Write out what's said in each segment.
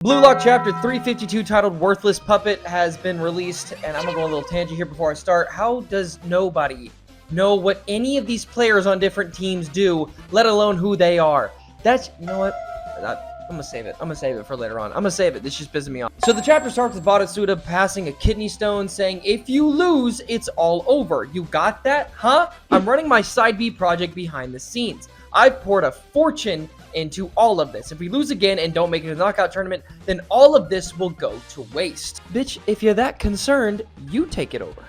Blue Lock Chapter 352 titled Worthless Puppet has been released, and I'm gonna go on a little tangent here before I start. How does nobody know what any of these players on different teams do, let alone who they are? That's, you know what? I'm gonna save it. I'm gonna save it for later on. I'm gonna save it. This just pissing me off. So the chapter starts with Baratsuda passing a kidney stone, saying, "If you lose, it's all over. You got that, huh? I'm running my Side B project behind the scenes. I've poured a fortune into all of this. If we lose again and don't make it to the knockout tournament, then all of this will go to waste. Bitch, if you're that concerned, you take it over.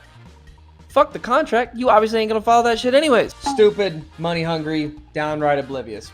Fuck the contract. You obviously ain't gonna follow that shit anyways." Stupid, money hungry, downright oblivious.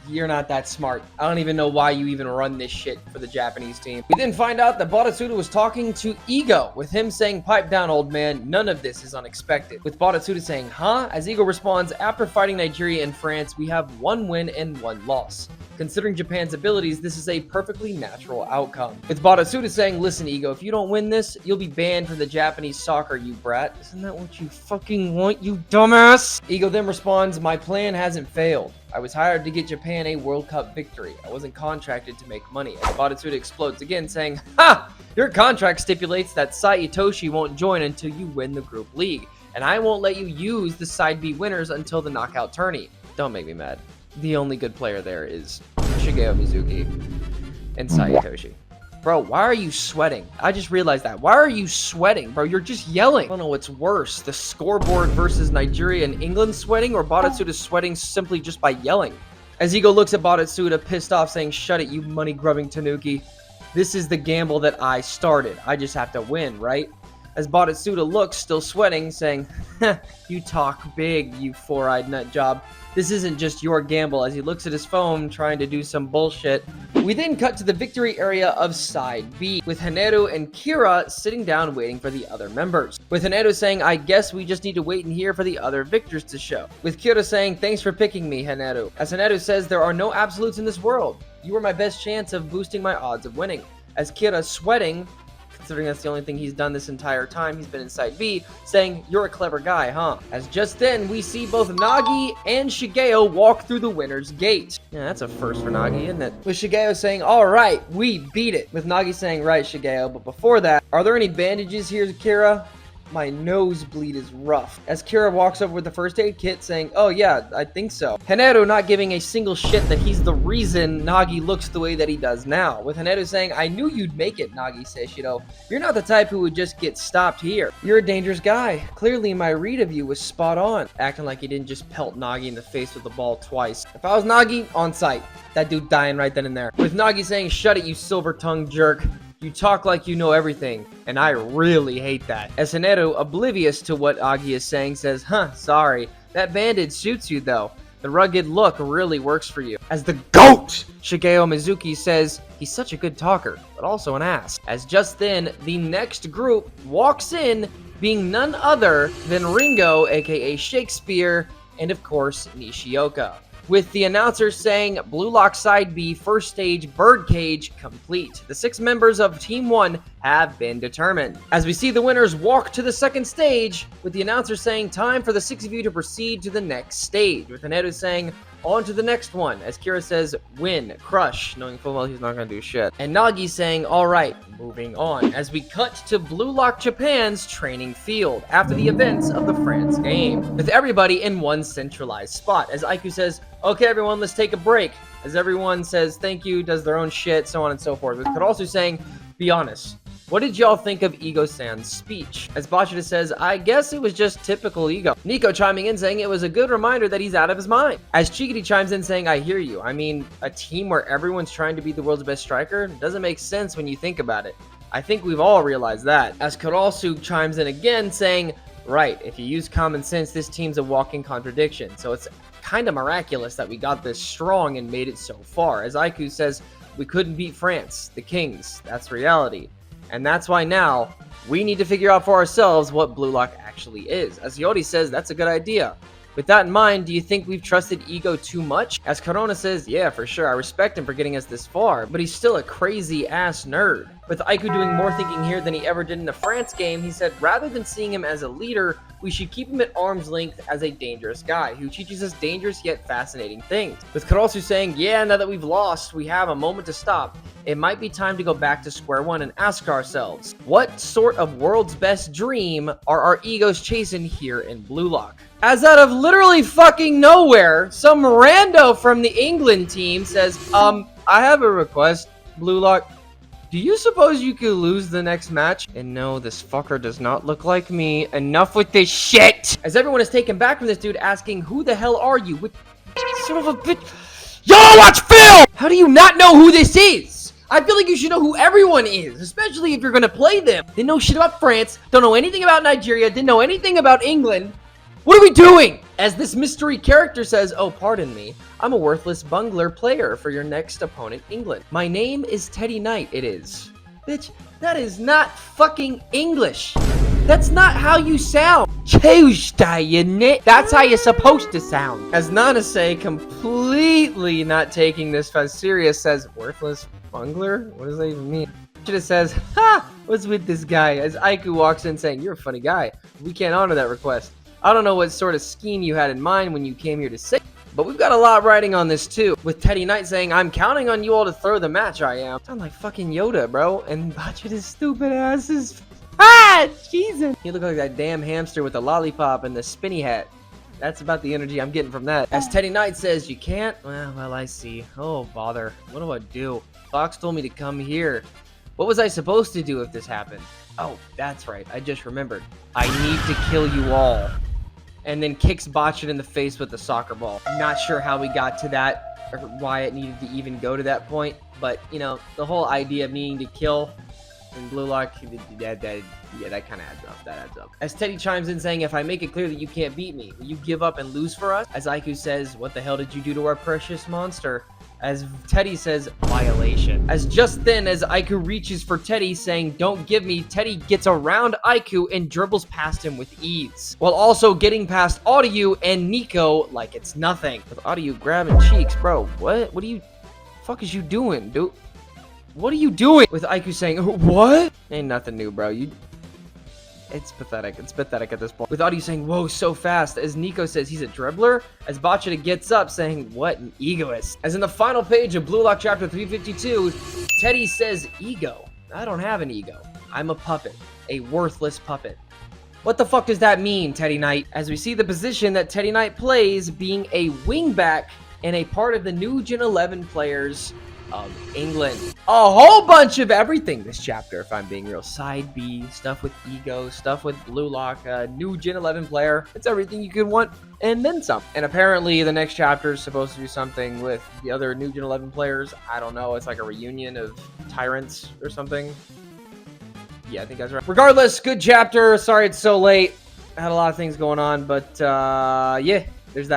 You're not that smart. I don't even know why you even run this shit for the Japanese team. We then find out that Baratsuda was talking to Ego, with him saying, "Pipe down, old man. None of this is unexpected." With Baratsuda saying, "Huh?" As Ego responds, "After fighting Nigeria and France, we have 1 win and 1 loss. Considering Japan's abilities, this is a perfectly natural outcome." With Baratsuda saying, "Listen, Ego, if you don't win this, you'll be banned from the Japanese soccer, you brat. Isn't that what you fucking want, you dumbass?" Ego then responds, "My plan hasn't failed. I was hired to get Japan a World Cup victory. I wasn't contracted to make money." And Baratsuda explodes again, saying, "Ha! Your contract stipulates that Saitoshi won't join until you win the group league, and I won't let you use the Side B winners until the knockout tourney." Don't make me mad. The only good player there is Shigeo Mizuki and Saitoshi. Bro, why are you sweating? I just realized that. Why are you sweating, bro? You're just yelling. I don't know what's worse, the scoreboard versus Nigeria and England sweating, or Baratsuda sweating simply just by yelling. As Ego looks at Baratsuda, pissed off, saying, "Shut it, you money-grubbing Tanuki. This is the gamble that I started. I just have to win, right?" As Baratsuda looks, still sweating, saying, "You talk big, you four-eyed nut job. This isn't just your gamble," as he looks at his phone, trying to do some bullshit. We then cut to the victory area of Side B, with Haneru and Kira sitting down waiting for the other members. With Haneru saying, "I guess we just need to wait in here for the other victors to show." With Kira saying, "Thanks for picking me, Haneru." As Haneru says, "There are no absolutes in this world. You were my best chance of boosting my odds of winning." As Kira, sweating, considering that's the only thing he's done this entire time he's been in Side B, saying, "You're a clever guy, huh?" As just then, we see both Nagi and Shigeo walk through the winner's gate. Yeah, that's a first for Nagi, isn't it? With Shigeo saying, "All right, we beat it." With Nagi saying, "Right, Shigeo, but before that, are there any bandages here, Kira? My nosebleed is rough." As Kira walks over with the first aid kit, saying, "Oh yeah, I think so." Haneru not giving a single shit that he's the reason Nagi looks the way that he does now. With Haneru saying, "I knew you'd make it, Nagi Seishiro. You're not the type who would just get stopped here. You're a dangerous guy. Clearly my read of you was spot on." Acting like he didn't just pelt Nagi in the face with the ball twice. If I was Nagi, on site. That dude dying right then and there. With Nagi saying, "Shut it, you silver-tongued jerk. You talk like you know everything, and I really hate that." As Haneru, oblivious to what Agi is saying, says, "Huh, sorry. That bandage suits you, though. The rugged look really works for you." As the GOAT, Shigeo Mizuki, says, "He's such a good talker, but also an ass." As just then, the next group walks in, being none other than Ringo, aka Shakespeare, and of course, Nishioka, with the announcer saying, "Blue Lock Side B first stage birdcage complete. The 6 members of Team 1 have been determined." As we see the winners walk to the second stage, with the announcer saying, "Time for the 6 of you to proceed to the next stage," with Haneru saying, "On to the next one," as Kira says, "Win, crush," knowing full well he's not gonna do shit. And Nagi saying, "All right, moving on," as we cut to Blue Lock Japan's training field after the events of the France game, with everybody in one centralized spot, as Aiku says, "Okay everyone, let's take a break," as everyone says thank you, does their own shit, so on and so forth, with Karasu saying, "Be honest, what did y'all think of Ego-san's speech?" As Bachida says, "I guess it was just typical Ego." Nico chiming in saying it was a good reminder that he's out of his mind. As Chigiri chimes in saying, "I hear you. I mean, a team where everyone's trying to be the world's best striker doesn't make sense when you think about it. I think we've all realized that." As Karasu chimes in again saying, "Right, if you use common sense, this team's a walking contradiction. So it's kind of miraculous that we got this strong and made it so far." As Aiku says, "We couldn't beat France, the Kings. That's reality. And that's why now we need to figure out for ourselves what Blue Lock actually is." As Yori says, "That's a good idea. With that in mind, do you think we've trusted Ego too much?" As Corona says, "Yeah, for sure. I respect him for getting us this far, but he's still a crazy ass nerd." With Aiku doing more thinking here than he ever did in the France game, he said, "Rather than seeing him as a leader, we should keep him at arm's length as a dangerous guy who teaches us dangerous yet fascinating things. With Kurosu saying, yeah, now that we've lost, we have a moment to stop. It might be time to go back to square one and ask ourselves, what sort of world's best dream are our egos chasing here in Blue Lock? As out of literally fucking nowhere, some rando from the England team says, I have a request, Blue Lock. Do you suppose you could lose the next match? And no, this fucker does not look like me. Enough with this shit! As everyone is taken back from this dude asking, who the hell are you? What son of a bitch? Y'all watch film! How do you not know who this is? I feel like you should know who everyone is, especially if you're gonna play them. Didn't know shit about France, don't know anything about Nigeria, didn't know anything about England. What are we doing? As this mystery character says, oh, pardon me, I'm a worthless bungler player for your next opponent, England. My name is Teddy Knight, it is. Bitch, that is not fucking English. That's not how you sound. That's how you're supposed to sound. As Nanase, completely not taking this as serious, says, worthless bungler? What does that even mean? It says, ha, what's with this guy? As Aiku walks in saying, you're a funny guy. We can't honor that request. I don't know what sort of scheme you had in mind when you came here to say, but we've got a lot riding on this too. With Teddy Knight saying, I'm counting on you all to throw the match, I am. Sound like fucking Yoda, bro. And Bachita's stupid ass is... Ah, Jesus. You look like that damn hamster with the lollipop and the spinny hat. That's about the energy I'm getting from that. As Teddy Knight says, you can't? Well, I see. Oh, bother. What do I do? Fox told me to come here. What was I supposed to do if this happened? Oh, that's right. I just remembered. I need to kill you all. And then kicks Botchin in the face with the soccer ball. Not sure how we got to that, or why it needed to even go to that point. But, you know, the whole idea of needing to kill in Blue Lock, yeah, that kind of adds up. That adds up. As Teddy chimes in saying, if I make it clear that you can't beat me, will you give up and lose for us? As Aiku says, what the hell did you do to our precious monster? As Teddy says, violation. As just then, as Aiku reaches for Teddy saying, don't give me, Teddy gets around Aiku and dribbles past him with ease. While also getting past Audio and Nico like it's nothing. With Audio grabbing cheeks, bro, what? What are you, fuck is you doing, dude? What are you doing? With Aiku saying, what? Ain't nothing new, bro. It's pathetic. It's pathetic at this point. With Audio saying, whoa, so fast. As Nico says he's a dribbler. As Bachita gets up saying, what an egoist. As in the final page of Blue Lock chapter 352, Teddy says, ego. I don't have an ego. I'm a puppet. A worthless puppet. What the fuck does that mean, Teddy Knight? As we see the position that Teddy Knight plays being a wingback and a part of the new Gen 11 players of England. A whole bunch of everything this chapter, if I'm being real. Side B, stuff with ego, stuff with Blue Lock, new Gen 11 player. It's everything you could want, and then some. And apparently the next chapter is supposed to do something with the other new Gen 11 players. I don't know, it's like a reunion of tyrants or something. Yeah, I think that's right. Regardless, good chapter. Sorry it's so late. I had a lot of things going on, but yeah.